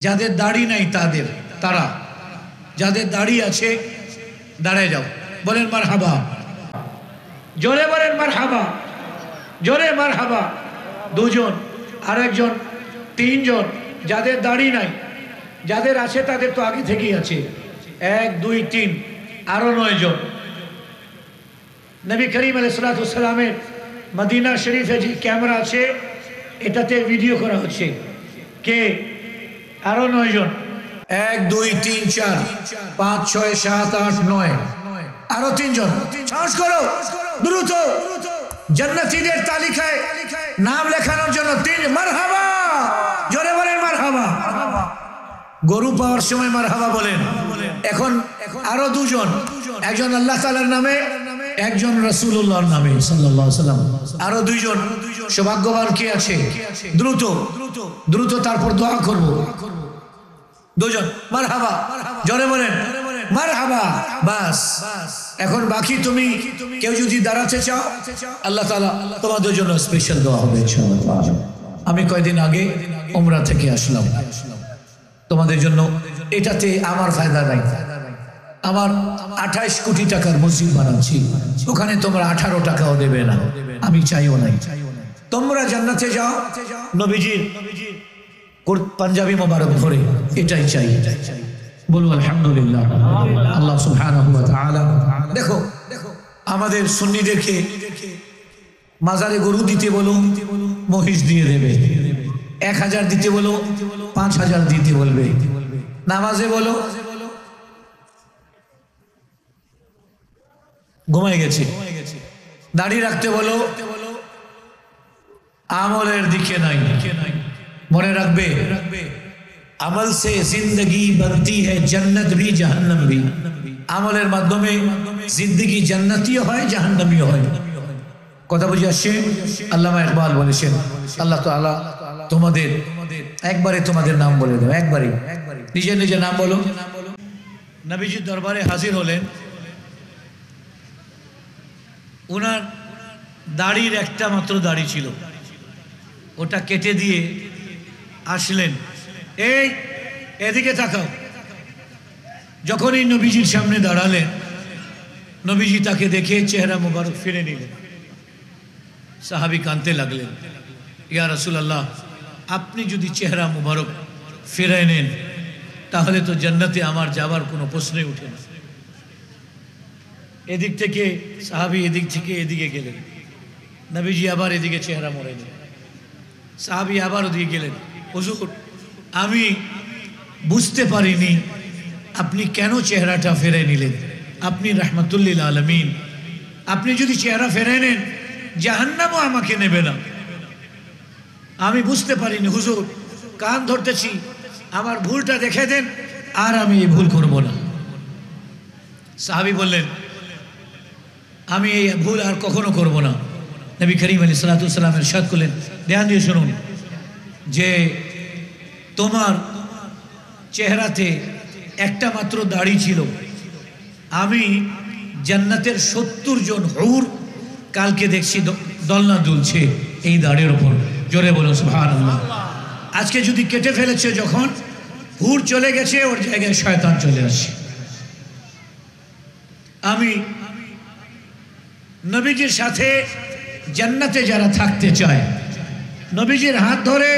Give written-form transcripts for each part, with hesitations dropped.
যাদের দাড়ি নাই তাদের, তারা, যাদের দাড়ি আছে দাঁড়ায় যাও, বলেন মারহাবা, জোরে বলেন মারহাবা, জোরে মারহাবা। দুজন, আরেকজন, তিনজন। যাদের দাড়ি নাই, যাদের আছে তাদের তো আগে থেকেই আছে, 1 2 3, আরো 9 জন। নবী করিম আলাইহিস সালামের মদিনা শরীফে যে ক্যামেরা আছে এটাতে ভিডিও করা হচ্ছে। কে? আরো 9 জন। 1 2 3 4 5 6 7 8 9, আরো 3 জন। সাহস করো, দ্রুত জান্নাতীদের তালিকায় নাম লেখানোর জন্য 3। মারহাবা, জোরে বলেন মারহাবা। গরু পাওয়ার সময় মারহাবা বলেন। এখন আরো 2 জন, একজন আল্লাহ তাআলার নামে, একজন রাসূলুল্লাহর নামে সাল্লাল্লাহু আলাইহি ওয়াসাল্লাম। আরো 2 জন সৌভাগ্যবান কে আছে? দ্রুত দ্রুত, তারপর দোয়া করব। 2 জন। মারহাবা, জোরে বলেন মারহাবা। বাস, এখন বাকি তুমি কেউ যদি দাঁড়াতে চাও আল্লাহ তাআলা তোমাদের জন্য স্পেশাল দোয়া হবে ইনশাআল্লাহ। আমি কয়েকদিন আগে উমরা থেকে আসলাম, তোমাদের জন্য। এটাতে আমার ফায়দা নাই। আমার 28 কোটি টাকার মসজিদ বানাচ্ছি, ওখানে তোমরা 18 টাকাও দেবে না, আমি চাইও নাই। তোমরা জান্নাতে যাও নবীজির পাঞ্জাবি মোবারক ধরে, এটাই চাই। বলুন আলহামদুলিল্লাহ। আল্লাহ সুবহানাহু ওয়া তাআলা দেখো আমাদের সুন্নিদেরকে মাজারে গরু দিতে বলো, মহিষ দিয়ে দেবে। 1000 দিতে বলো, 5000 দিতে বলবে। নামাজে বলো, ঘুমায় গেছে। দাড়ি রাখতে বলো, আমলের দিকে নাই। মনে রাখবে, আমল সে জিন্দগি बनती है जन्नत भी जहन्नम भी। আমলের মাধ্যমে জিন্দেগি জান্নাতীয় হয়, জাহান্নামীও হয়। কথা বুঝে আসছে? আল্লামা ইকবাল বলেছেন, আল্লাহ তাআলা তোমাদের একবারে তোমাদের নাম বলে দাও, একবারে নিজের নিজের নাম বলো। নবীজির দরবারে হাজির হলেন, ওনার দাড়ির একটা মাত্র দাড়ি ছিল, ওটা কেটে দিয়ে আসলেন। এই এদিকে তাকাও। যখনই নবীজির সামনে দাঁড়ালেন, নবীজি তাকে দেখে চেহারা মুবারক ফিরে নিলেন। সাহাবী কাঁদতে লাগলেন, ইয়া রাসূলুল্লাহ, আপনি যদি চেহারা মুবারক ফিরে নেন তাহলে তো জান্নাতে আমার যাবার কোনো প্রশ্নই ওঠে না। এদিক থেকে সাহাবী এদিক থেকে এদিকে গেলেন, নবীজি আবার এদিকে চেহারা মোড়ে নিলেন। সাহাবী আবার ওদিকে গেলেন, হুজুর আমি বুঝতে পারিনি আপনি কেন চেহারাটা ফেরে নিলেন, আপনি রাহমাতুল লিল আলামিন, আপনি যদি চেহারা ফেরে নেন জাহান্নামও আমাকে নেবে না। আমি বুঝতে পারিনি হুজুর, কান ধরতেছি, আমার ভুলটা দেখে দেন, আর আমি এই ভুল করব না। সাহাবী বললেন, আমি এই ভুল আর কখনো করব না। নবী করিম আলাইহিস সালাতু ওয়াস সালাম ইরশাদ করলেন, ধ্যান দিয়ে শুনুন, যে তোমার চেহারাতে একটা মাত্র দাড়ি ছিল, আমি জান্নাতের 70 জন হুর কালকে দেখছি দলনা দুলছে এই দাড়ির উপর। জোরে বলুন সুবহানাল্লাহ। আজকে যদি কেটে ফেলেছে, যখন হুর চলে গেছে, ওর জায়গায় শয়তান চলে আসে। আমি নবীজির সাথে জান্নাতে যারা থাকতে চায়, নবীজির হাত ধরে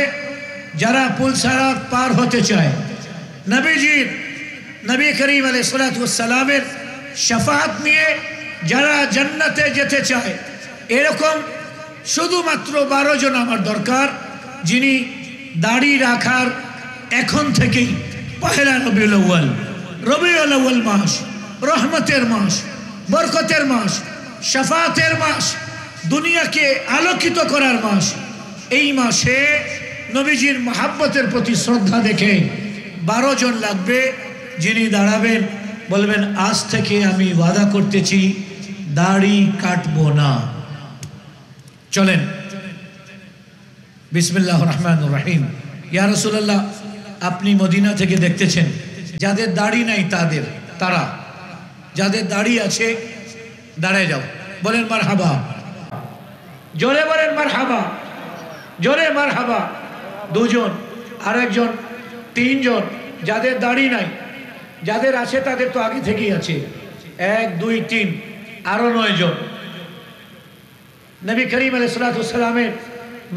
যারা পুলসারাত পার হতে চায়, নবী করিম আলাইহিস সালাতু ওয়াস সালামের শাফাআত নিয়ে যারা জান্নাতে যেতে চায়, এরকম শুধুমাত্র 12 জন আমার দরকার, যিনি দাড়ি রাখার এখন থেকেই পহেলা রবিউল আউয়াল মাস, রহমতের মাস, বরকতের মাস, শাফাআতের মাস, দুনিয়াকে আলোকিত করার মাস, এই মাসে নবীজির মহাব্বতের প্রতি শ্রদ্ধা দেখে 12 জন লাগবে, যিনি দাঁড়াবেন, বলবেন আজ থেকে আমি ওয়াদা করতেছি দাড়ি কাটবো না। চলেন, বিসমিল্লাহির রহমানির রহিম। ইয়া রাসূলুল্লাহ, আপনি মদিনা থেকে দেখতেছেন যাদের দাড়ি নাই তাদের, তারা, যাদের দাড়ি আছে দাঁড়ায় যাও, বলেন মারহাবা, জোরে বলেন মারহাবা, জোরে মারহাবা। 2 জন, আরেকজন, তিনজন, যাদের দাড়ি নাই, যাদের আছে তাদের তো আগে থেকেই আছে। 1 2 3 আরো 9 জন। নবী করিম আলাইহিস সালামের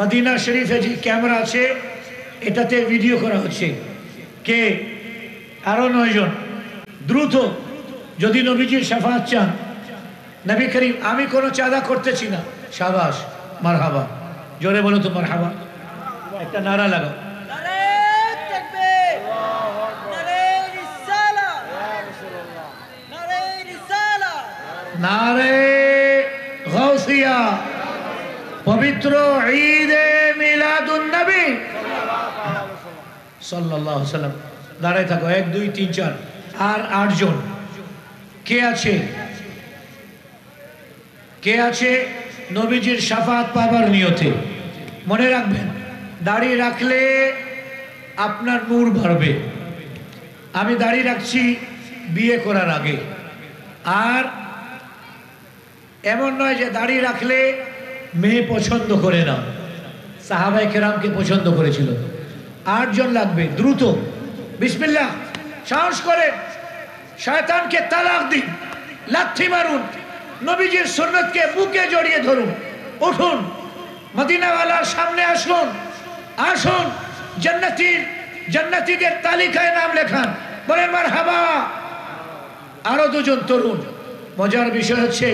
মদিনা শরীফে যে ক্যামেরা আছে এটাতে ভিডিও করা হচ্ছে। কে? আরো 9 জন। দ্রুত যদি নবীজির শাফাআত চান, নবী করিম, আমি কোনো চাঁদা করতেছি না। শাবাশ, মারহাবা, জোরে বলো তো মারহাবা, একটা নারা লাগাও। নারে গাউসিয়া, পবিত্র ঈদে মিলাদুন নবী সাল্লাল্লাহু আলাইহি ওয়াসাল্লাম। দাঁড়ায় থাকো। 1 2 3 4 আর 8 জন। কে আছে? কে আছে নবীজির শাফাআত পাবার নিয়তে? মনে রাখবেন, দাড়ি রাখলে আপনার নূর বাড়বে। আমি দাড়ি রাখছি বিয়ে করার আগে। আর এমন নয় যে দাড়ি রাখলে মেয়ে পছন্দ করে না, সাহাবায়ে কেরামকে পছন্দ করেছিল। 8 জন লাগবে, দ্রুত। বিসমিল্লাহ, সাহস করে শয়তানকে তালাক দিন, লাথি মারুন, নবীজির সুন্নতকে বুকে জড়িয়ে ধরুন, উঠুন, মদিনাওয়ালার সামনে আসুন, আসুন, জান্নাতীদের তালিকায় নাম লেখান। বলেন মারহাবা। আরো 2 জন তরুণ। মজার বিষয় হচ্ছে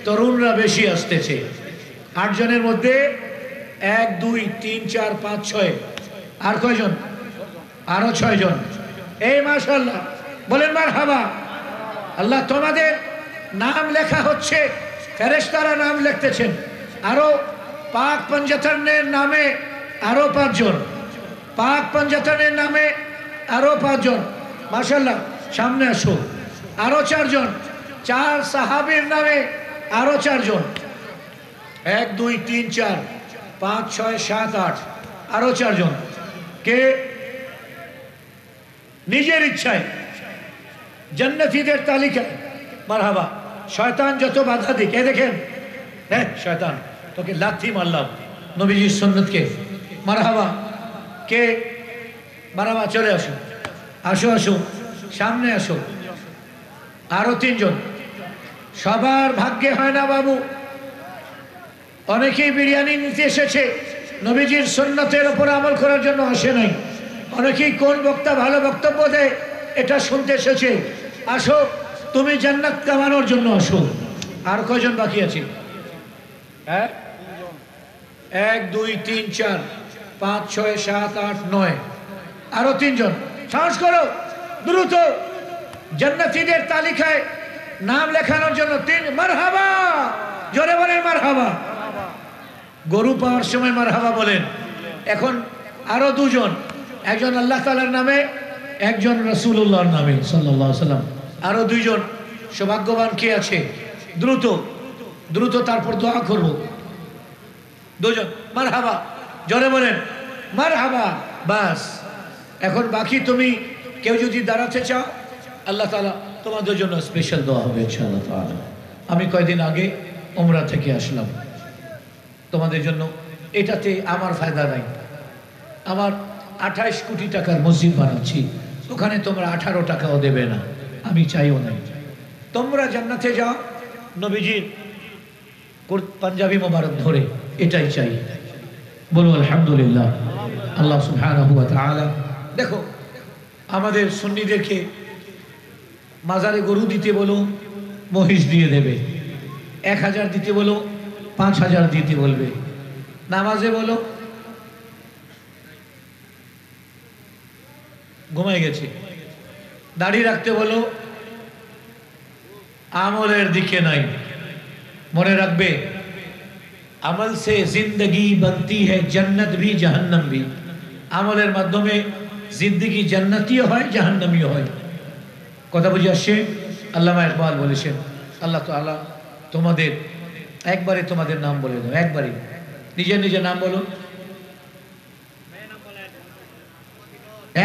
তরুণরা বেশি আসতেছে। 8 জনের মধ্যে 1 2 3 4 5 6 আর কয়জন? আরো 6 জন। এই মাশাআল্লাহ, বলেন মারহাবা। আল্লাহ, তোমাদের নাম লেখা হচ্ছে, ফেরেশতারা নাম লিখতেছেন। আরো পাক পঞ্জাতনের নামে আরো 5 জন, পাক পঞ্জাতনের নামে আরো 5 জন। মাশাআল্লাহ, সামনে আসো। আরো 4 জন, 4 সাহাবীর নামে আরো 4 জন। 1 2 3 4 5 6 7 8 আরো 4 জন। কে? নিজের ইচ্ছায় জান্নাতীদের তালিকায়। মারহাবা। শয়তান যত বাধা দিক, এ দেখেন, শয়তান তোকে লাথি মারলাম নবীজির সুন্নতকে। মারহাবা। কে? মারহাবা, চলে আসো, আসো আসো, সামনে আসো। আরো 3 জন। সবার ভাগ্যে হয় না বাবু। অনেকেই বিরিয়ানি নিতে এসেছে, নবীজির সুন্নতের উপর আমল করার জন্য আসে নাই। অনেকেই কোন বক্তা ভালো বক্তব্য দেয় এটা শুনতে এসেছে। আসো, তুমি জান্নাত কামানোর জন্য আসো। আর কয়জন বাকি আছে? 1 2 3 4 5 6 7 8 9 আরো 3 জন। সাহস করো, দ্রুত জান্নাতীদের তালিকায় নাম লেখানোর জন্য 3। মারহাবা, জোরে বলেন মারহাবা। গরু পাওয়ার সময় মারহাবা বলেন। এখন আরো 2 জন, একজন আল্লাহ তাআলার নামে, একজন রাসূলুল্লাহর নামে সাল্লাল্লাহু আলাইহি ওয়াসাল্লাম। আরো 2 জন। সৌভাগ্যবান কে আছে? দ্রুত দ্রুত, তারপর দোয়া করব। 2 জন। মারহাবা, জোরে বলেন মারহাবা। বাস, এখন বাকি তুমি কেউ যদি দাঁড়াতে চাও, আল্লাহ তাআলা তোমাদের জন্য স্পেশাল দোয়া হবে ইনশাআল্লাহ তাআলা। আমি কয়েকদিন আগে উমরা থেকে আসলাম, তোমাদের জন্য। এটাতে আমার ফায়দা নাই। আমার 28 কোটি টাকার মসজিদ বানাচ্ছি, ওখানে তোমরা 18 টাকাও দেবে না, আমি চাইও নাই। তোমরা জান্নাতে যাও নবীজির পাঞ্জাবি মোবারক ধরে, এটাই চাই। বলো আলহামদুলিল্লাহ। আল্লাহ সুবহানাহু ওয়া তাআলা। দেখো, আমাদের সুন্নিদেরকে মাজারে গরু দিতে বলো, মহিষ দিয়ে দেবে। 1000 দিতে বলো, 5000 দিতে বলবে। নামাজে বলো, ঘুমাই গেছে। দাড়ি রাখতে বলো, আমলের দিকে নাই। মনে রাখবে, আমল সে জিন্দগি বনতি है जन्नत भी जहन्नम भी। আমলের মাধ্যমে জিন্দেগি জান্নাতিও হয়, জাহান্নামীও হয়। কথা বুঝে আসছে? আল্লামা ইকবাল বলেছেন, আল্লাহ তাআলা তোমাদের একবারে তোমাদের নাম বলে দাও, একবারে নিজের নিজের নাম বলো,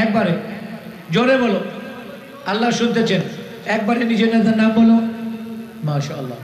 একবারে জোরে বলো। আল্লাহ শুনতেছেন, একবারে নিজের নিজের নাম বলো। মাশাআল্লাহ।